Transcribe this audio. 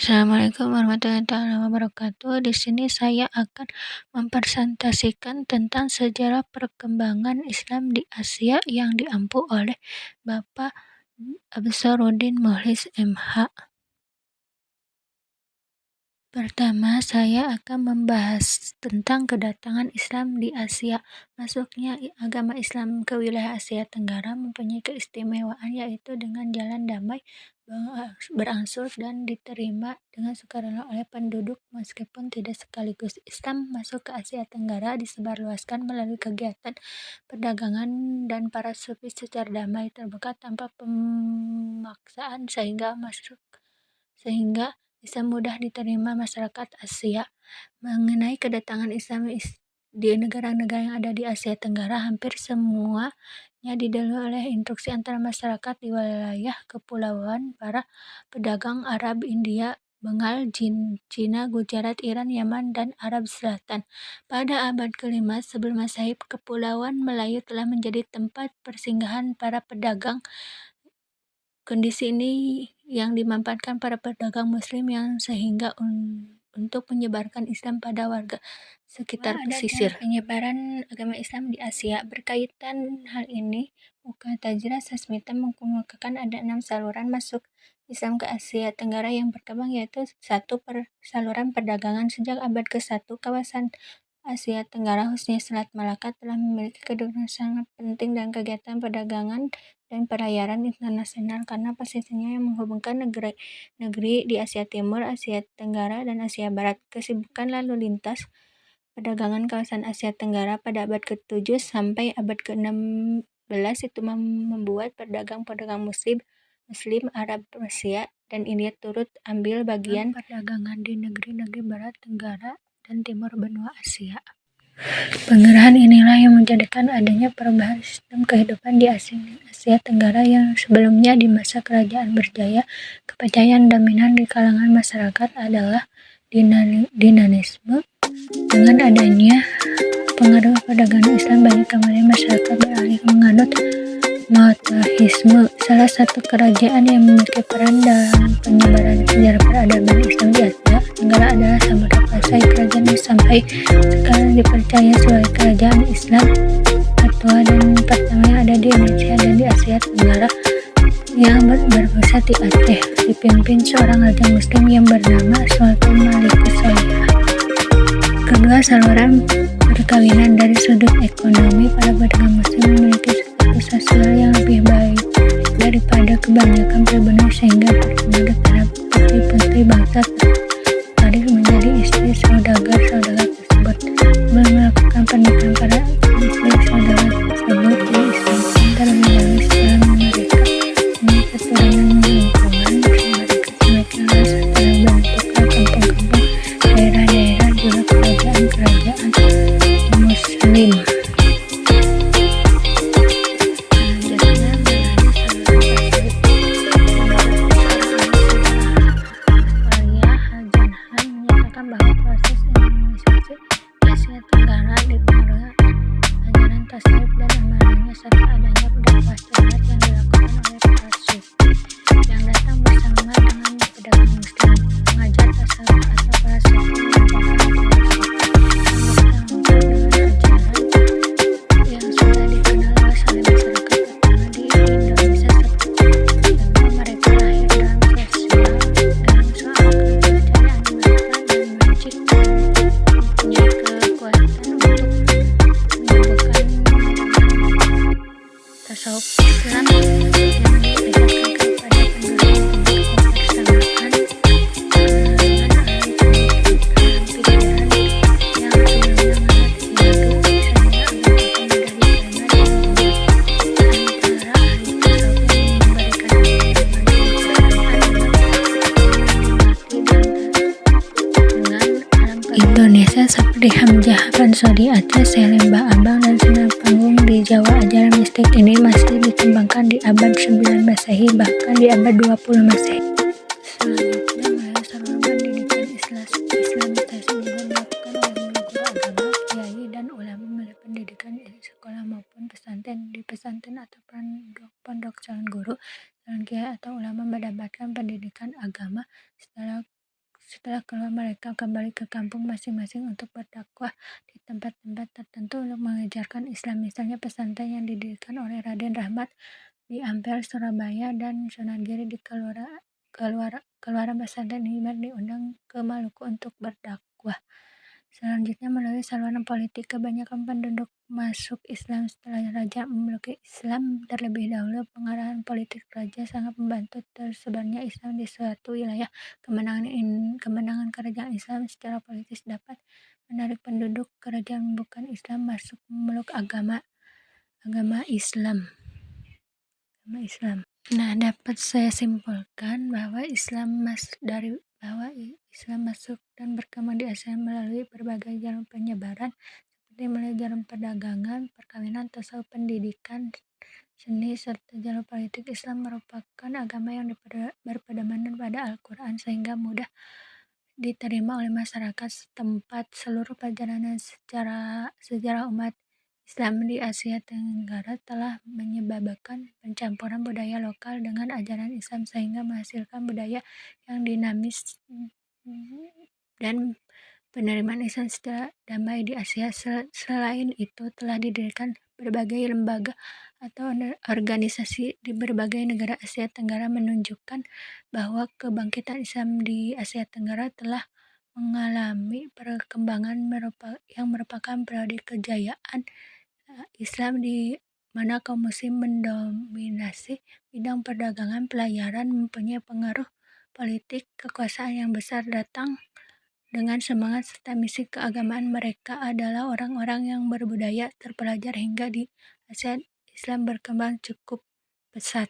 Assalamualaikum warahmatullahi wabarakatuh. Di sini saya akan mempresentasikan tentang sejarah perkembangan Islam di Asia yang diampu oleh Bapak Absaruddin Mukhlis MH. Pertama, saya akan membahas tentang kedatangan Islam di Asia. Masuknya agama Islam ke wilayah Asia Tenggara mempunyai keistimewaan, yaitu dengan jalan damai berangsur dan diterima dengan sukarela oleh penduduk. Meskipun tidak sekaligus, Islam masuk ke Asia Tenggara disebarluaskan melalui kegiatan perdagangan dan para sufi secara damai, terbuka, tanpa pemaksaan, sehingga bisa mudah diterima masyarakat Asia. Mengenai kedatangan Islam di negara-negara yang ada di Asia Tenggara, hampir semuanya didahului oleh instruksi antara masyarakat di wilayah kepulauan para pedagang Arab, India, Bengal, Cina, Gujarat, Iran, Yaman, dan Arab Selatan. Pada abad ke-5 sebelum Masehi, kepulauan Melayu telah menjadi tempat persinggahan para pedagang. Kondisi ini yang dimanfaatkan para pedagang Muslim yang sehingga untuk menyebarkan Islam pada warga sekitar pesisir. Penyebaran agama Islam di Asia. Berkaitan hal ini, Muka Tajra Sasmita mengemukakan ada 6 saluran masuk Islam ke Asia Tenggara yang berkembang, yaitu 1. Saluran perdagangan. Sejak abad ke-1, kawasan Asia Tenggara, khususnya Selat Malaka, telah memiliki kedudukan sangat penting dalam kegiatan perdagangan dan pelayaran internasional karena posisinya yang menghubungkan negeri di Asia Timur, Asia Tenggara, dan Asia Barat. Kesibukan lalu lintas perdagangan kawasan Asia Tenggara pada abad ke-7 sampai abad ke-16 itu membuat pedagang-pedagang Muslim Arab, Persia, dan India turut ambil bagian perdagangan di negeri-negeri Barat, Tenggara, dan Timur benua Asia. Pengerahan inilah yang menjadikan adanya perubahan sistem kehidupan di Asia Tenggara yang sebelumnya di masa kerajaan berjaya. Kepercayaan dominan di kalangan masyarakat adalah dinanisme. Dengan adanya pengaruh perdagangan Islam, banyak kemudian masyarakat beralih menganut monoteisme. Salah satu kerajaan yang memiliki peran dalam penyebaran sejarah peradaban Islam di Asia Tenggara adalah Samudra Pasai. Kerajaan yang sampai sekarang dipercaya sebagai kerajaan Islam tertua dan pertama yang ada di Indonesia dan di Asia Tenggara, yang berpusat di Aceh, dipimpin seorang raja Muslim yang bernama Sultan Malikus Solihah. Kedua, saluran perkawinan. Dari sudut ekonomi, para pedagang Muslim memiliki status sosial yang lebih baik daripada kebanyakan pribumi, sehingga terkenal terhadap putri-putri bangsa tertarik menjadi istri saudagar tersebut. Sebelum melakukan pernikahan, para istri saudagar tersebut diislamkan terlebih dahulu. Setelah mereka punya keturunan lingkungan, mereka semakin luas setelah bentuklah kampung-kampung, daerah-daerah, juga kerajaan-kerajaan Muslim. Asia Tenggara dipengaruhi ajaran tasawuf dan amalnya, serta adanya dakwah jihad yang dilakukan oleh para sufi yang datang bersama dengan pedagang Muslim. Mengajar tasawuf atau para sufi merupakan ajaran yang sudah dikenal luas oleh masyarakat, terutama di Indonesia, karena mereka lahir dalam soal kepercayaan mereka dan magic mempunyai kekuatan untuk menyembuhkan. Tasawuf Islam yang diajarkan kepada penduduk kebersamaan dengan alam pikiran yang sebelumnya menganut Hindu, sehingga agama itu mudah diterima dan antara ahli tasawuf yang memberikan Indonesia seperti Hamzah Fansodi Aceh, Selim Abang, dan Sunan Panggung di Jawa. Ajaran mistik ini masih dikembangkan di abad 9 Masehi, bahkan di abad 20 Masehi. Selanjutnya, melalui saluran pendidikan Islamisasi juga dilakukan oleh guru agama, kiai, dan ulama melalui pendidikan di sekolah maupun pesantren. Di pesantren atau pondok calon guru, calon kiai, atau ulama mendapatkan pendidikan agama secara Setelah keluar, mereka kembali ke kampung masing-masing untuk berdakwah di tempat-tempat tertentu untuk mengajarkan Islam. Misalnya pesantren yang didirikan oleh Raden Rahmat di Ampel, Surabaya, dan Sunan Giri di Keluaran pesantren Himar diundang ke Maluku untuk berdakwah. Selanjutnya, melalui saluran politik, kebanyakan penduduk masuk Islam setelah raja memeluk Islam terlebih dahulu. Pengarahan politik raja sangat membantu tersebarnya Islam di suatu wilayah. Kemenangan kerajaan Islam secara politis dapat menarik penduduk kerajaan bukan Islam masuk memeluk agama Islam. Nah, dapat saya simpulkan bahwa Islam masuk dan berkembang di Asia melalui berbagai jalur penyebaran, seperti melalui jalur perdagangan, perkawinan, tasawuf, pendidikan, seni, serta jalur politik. Islam merupakan agama yang berpedoman pada Al-Quran sehingga mudah diterima oleh masyarakat setempat. Seluruh perjalanan sejarah umat Islam di Asia Tenggara telah menyebabkan pencampuran budaya lokal dengan ajaran Islam sehingga menghasilkan budaya yang dinamis dan penerimaan Islam secara damai di Asia. Selain itu, telah didirikan berbagai lembaga atau organisasi di berbagai negara Asia Tenggara, menunjukkan bahwa kebangkitan Islam di Asia Tenggara telah mengalami perkembangan yang merupakan periode kejayaan Islam di mana kaum muslim mendominasi bidang perdagangan, pelayaran, mempunyai pengaruh politik, kekuasaan yang besar. Datang dengan semangat serta misi keagamaan, mereka adalah orang-orang yang berbudaya, terpelajar, hingga di Asia Islam berkembang cukup pesat.